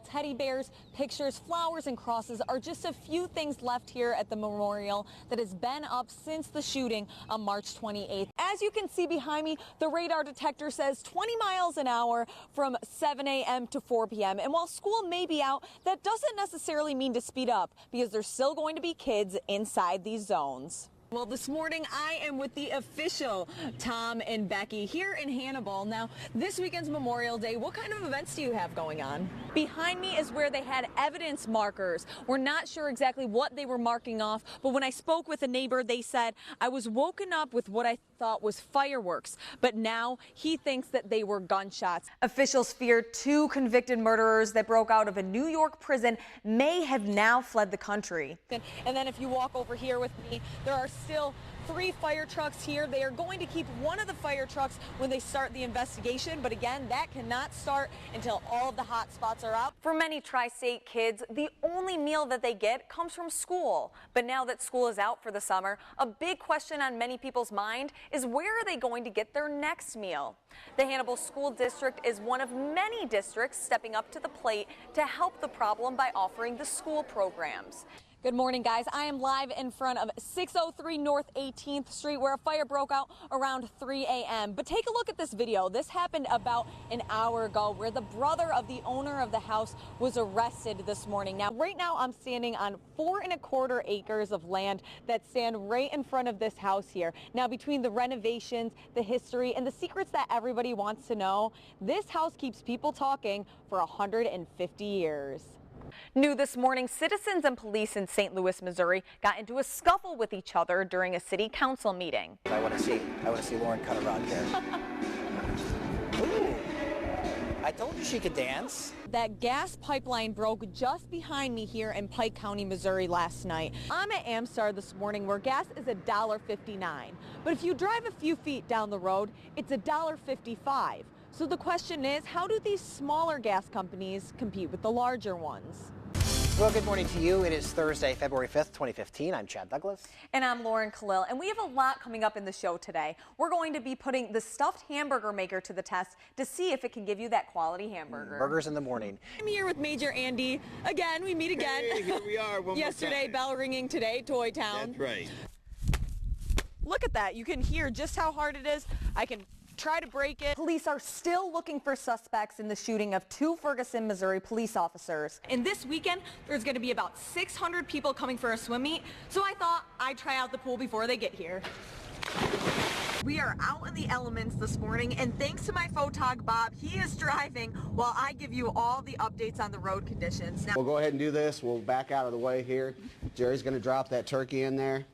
Teddy bears, pictures, flowers, and crosses are just a few things left here at the memorial that has been up since the shooting on March 28th. As you can see behind me, the radar detector says 20 miles an hour from 7 a.m. to 4 p.m. And while school may be out, that doesn't necessarily mean to speed up because there's still going to be kids inside these zones. Well, this morning I am with the official Tom and Becky here in Hannibal. Now, this weekend's Memorial Day, what kind of events do you have going on? Behind me is where they had evidence markers. We're not sure exactly what they were marking off, but when I spoke with a neighbor, they said, I was woken up with what I thought was fireworks, but now he thinks that they were gunshots. Officials fear 2 convicted murderers that broke out of a New York prison may have now fled the country. And then if you walk over here with me, there are still 3 fire trucks here. They are going to keep one of the fire trucks when they start the investigation, but again, that cannot start until all of the hot spots are out. For many tri-state kids, the only meal that they get comes from school. But now that school is out for the summer, a big question on many people's mind is where are they going to get their next meal? The Hannibal School District is one of many districts stepping up to the plate to help the problem by offering the school programs. Good morning, guys. I am live in front of 603 North 18th Street where a fire broke out around 3 a.m. But take a look at this video. This happened about an hour ago where the brother of the owner of the house was arrested this morning. Now, right now I'm standing on 4¼ acres of land that stand right in front of this house here. Now, between the renovations, the history, and the secrets that everybody wants to know, this house keeps people talking for 150 years. New this morning, citizens and police in St. Louis, Missouri got into a scuffle with each other during a city council meeting. I want to see Lauren cut a rug there. Ooh, I told you she could dance. That gas pipeline broke just behind me here in Pike County, Missouri last night. I'm at Amstar this morning where gas is $1.59. But if you drive a few feet down the road, it's $1.55. So the question is, how do these smaller gas companies compete with the larger ones? Well, good morning to you. It is Thursday, February 5th, 2015. I'm Chad Douglas. And I'm Lauren Kalil. And we have a lot coming up in the show today. We're going to be putting the stuffed hamburger maker to the test to see if it can give you that quality hamburger. Burgers in the morning. I'm here with Major Andy. Again, we meet again. Hey, here we are. Yesterday, bell ringing, today, Toy Town. That's right. Look at that. You can hear just how hard it is. I can try to break it. Police are still looking for suspects in the shooting of 2 Ferguson, Missouri police officers. And this weekend, there's going to be about 600 people coming for a swim meet, so I thought I'd try out the pool before they get here. We are out in the elements this morning, and thanks to my photog Bob, he is driving while I give you all the updates on the road conditions. Now, We'll go ahead and do this. We'll back out of the way here. Jerry's going to drop that turkey in there.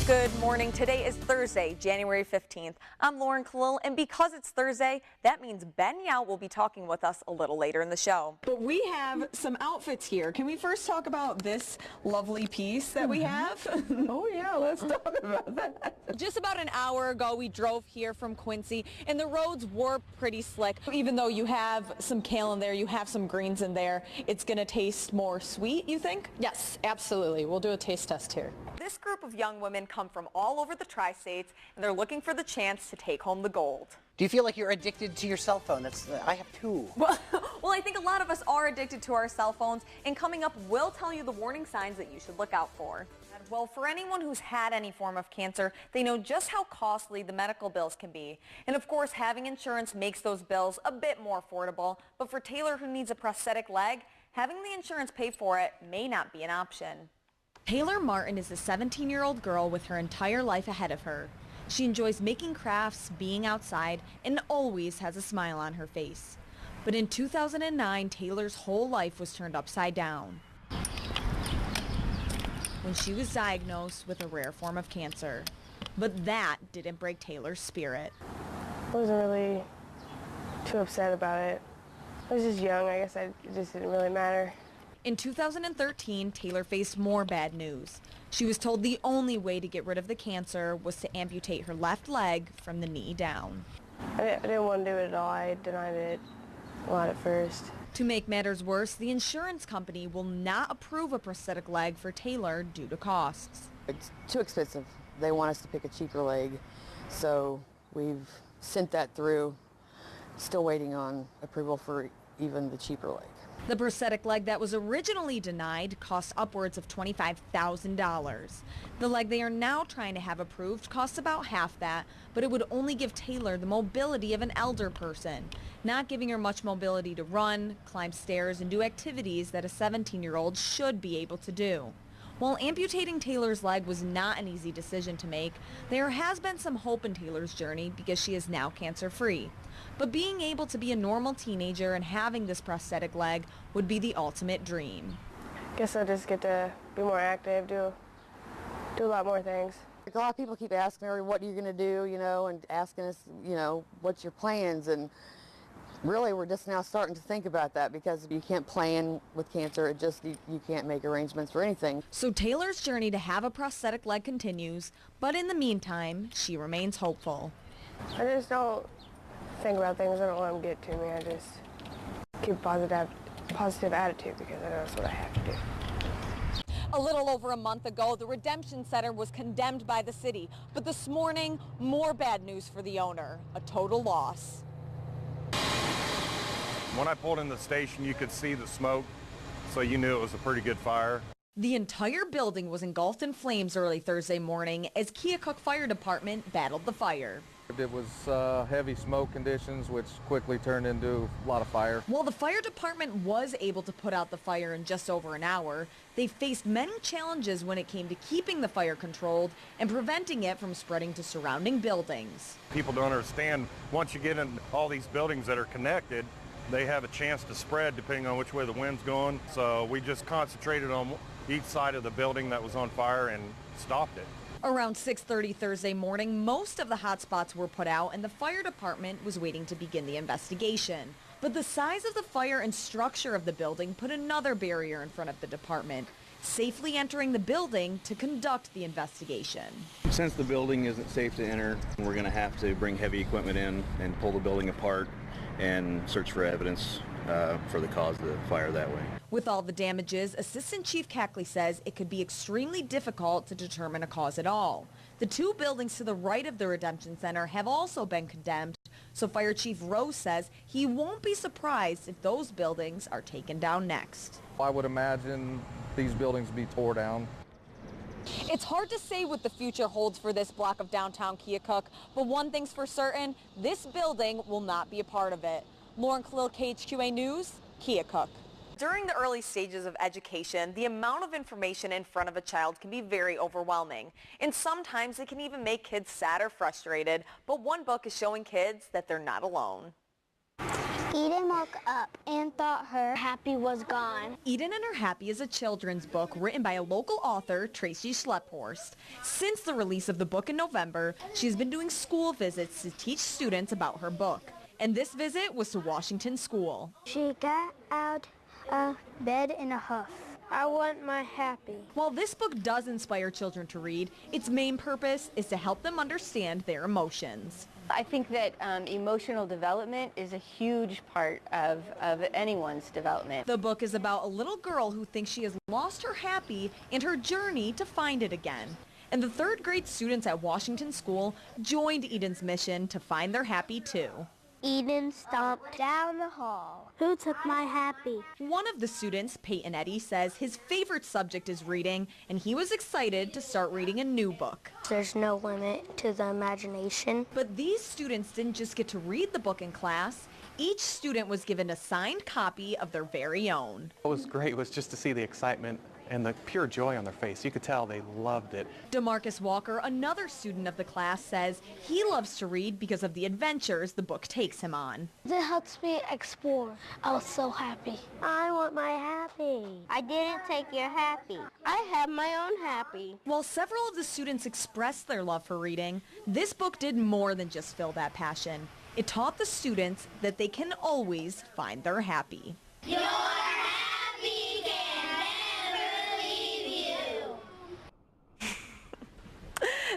Good morning. Today is Thursday, January 15th. I'm Lauren Kalil, and because it's Thursday, that means Ben Yout will be talking with us a little later in the show. But we have some outfits here. Can we first talk about this lovely piece that we have? Oh yeah, let's talk about that. Just about an hour ago, we drove here from Quincy, and the roads were pretty slick. Even though you have some kale in there, you have some greens in there, it's going to taste more sweet, you think? Yes, absolutely. We'll do a taste test here. This group of young women come from all over the tri-states, and they're looking for the chance to take home the gold. Do you feel like you're addicted to your cell phone? I have 2. Well, I think a lot of us are addicted to our cell phones, and coming up, we'll tell you the warning signs that you should look out for. Well, for anyone who's had any form of cancer, they know just how costly the medical bills can be. And of course, having insurance makes those bills a bit more affordable. But for Taylor, who needs a prosthetic leg, having the insurance pay for it may not be an option. Taylor Martin is a 17-year-old girl with her entire life ahead of her. She enjoys making crafts, being outside, and always has a smile on her face. But in 2009, Taylor's whole life was turned upside down when she was diagnosed with a rare form of cancer. But that didn't break Taylor's spirit. I wasn't really too upset about it. I was just young. I guess it just didn't really matter. In 2013, Taylor faced more bad news. She was told the only way to get rid of the cancer was to amputate her left leg from the knee down. I didn't want to do it at all. I denied it a lot at first. To make matters worse, the insurance company will not approve a prosthetic leg for Taylor due to costs. It's too expensive. They want us to pick a cheaper leg. So we've sent that through, still waiting on approval for even the cheaper leg. The prosthetic leg that was originally denied cost upwards of $25,000. The leg they are now trying to have approved costs about half that, but it would only give Taylor the mobility of an elder person, not giving her much mobility to run, climb stairs, and do activities that a 17-year-old should be able to do. While amputating Taylor's leg was not an easy decision to make, there has been some hope in Taylor's journey because she is now cancer-free. But being able to be a normal teenager and having this prosthetic leg would be the ultimate dream. Guess I'll just get to be more active, do a lot more things. A lot of people keep asking her, what are you going to do, and asking us, what's your plans? And really, we're just now starting to think about that because you can't plan with cancer. You can't make arrangements for anything. So Taylor's journey to have a prosthetic leg continues, but in the meantime, she remains hopeful. I just don't think about things. I don't let them get to me. I just keep a positive attitude because I know that's what I have to do. A little over a month ago, the Redemption Center was condemned by the city, but this morning, more bad news for the owner, a total loss. When I pulled in the station, you could see the smoke, so you knew it was a pretty good fire. The entire building was engulfed in flames early Thursday morning as Keokuk Fire Department battled the fire. It was heavy smoke conditions, which quickly turned into a lot of fire. While the fire department was able to put out the fire in just over an hour, they faced many challenges when it came to keeping the fire controlled and preventing it from spreading to surrounding buildings. People don't understand, once you get in all these buildings that are connected, they have a chance to spread depending on which way the wind's going. So we just concentrated on each side of the building that was on fire and stopped it. Around 6:30 Thursday morning, most of the hot spots were put out and the fire department was waiting to begin the investigation. But the size of the fire and structure of the building put another barrier in front of the department, safely entering the building to conduct the investigation. Since the building isn't safe to enter, we're going to have to bring heavy equipment in and pull the building apart and search for evidence for the cause of the fire that way. With all the damages, Assistant Chief Cackley says it could be extremely difficult to determine a cause at all. The two buildings to the right of the Redemption Center have also been condemned, so Fire Chief Rose says he won't be surprised if those buildings are taken down next. I would imagine these buildings be tore down. It's hard to say what the future holds for this block of downtown Keokuk, but one thing's for certain, this building will not be a part of it. Lauren Kalil, KHQA News, Keokuk. During the early stages of education, the amount of information in front of a child can be very overwhelming. And sometimes it can even make kids sad or frustrated, but one book is showing kids that they're not alone. Eden woke up and thought her happy was gone. Eden and Her Happy is a children's book written by a local author, Tracy Schlepphorst. Since the release of the book in November, she's been doing school visits to teach students about her book. And this visit was to Washington School. She got out of bed in a huff. I want my happy. While this book does inspire children to read, its main purpose is to help them understand their emotions. I think that emotional development is a huge part of anyone's development. The book is about a little girl who thinks she has lost her happy and her journey to find it again. And the third grade students at Washington School joined Eden's mission to find their happy too. Eden stomped down the hall. Who took my happy? One of the students, Peyton Eddy, says his favorite subject is reading, and he was excited to start reading a new book. There's no limit to the imagination. But these students didn't just get to read the book in class. Each student was given a signed copy of their very own. What was great was just to see the excitement and the pure joy on their face. You could tell they loved it. DeMarcus Walker, another student of the class, says he loves to read because of the adventures the book takes him on. It helps me explore. I was so happy. I want my happy. I didn't take your happy. I have my own happy. While several of the students expressed their love for reading, this book did more than just fill that passion. It taught the students that they can always find their happy. Your happy can never leave you.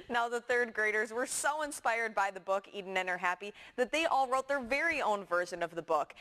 Now the third graders were so inspired by the book Eden and Her Happy that they all wrote their very own version of the book.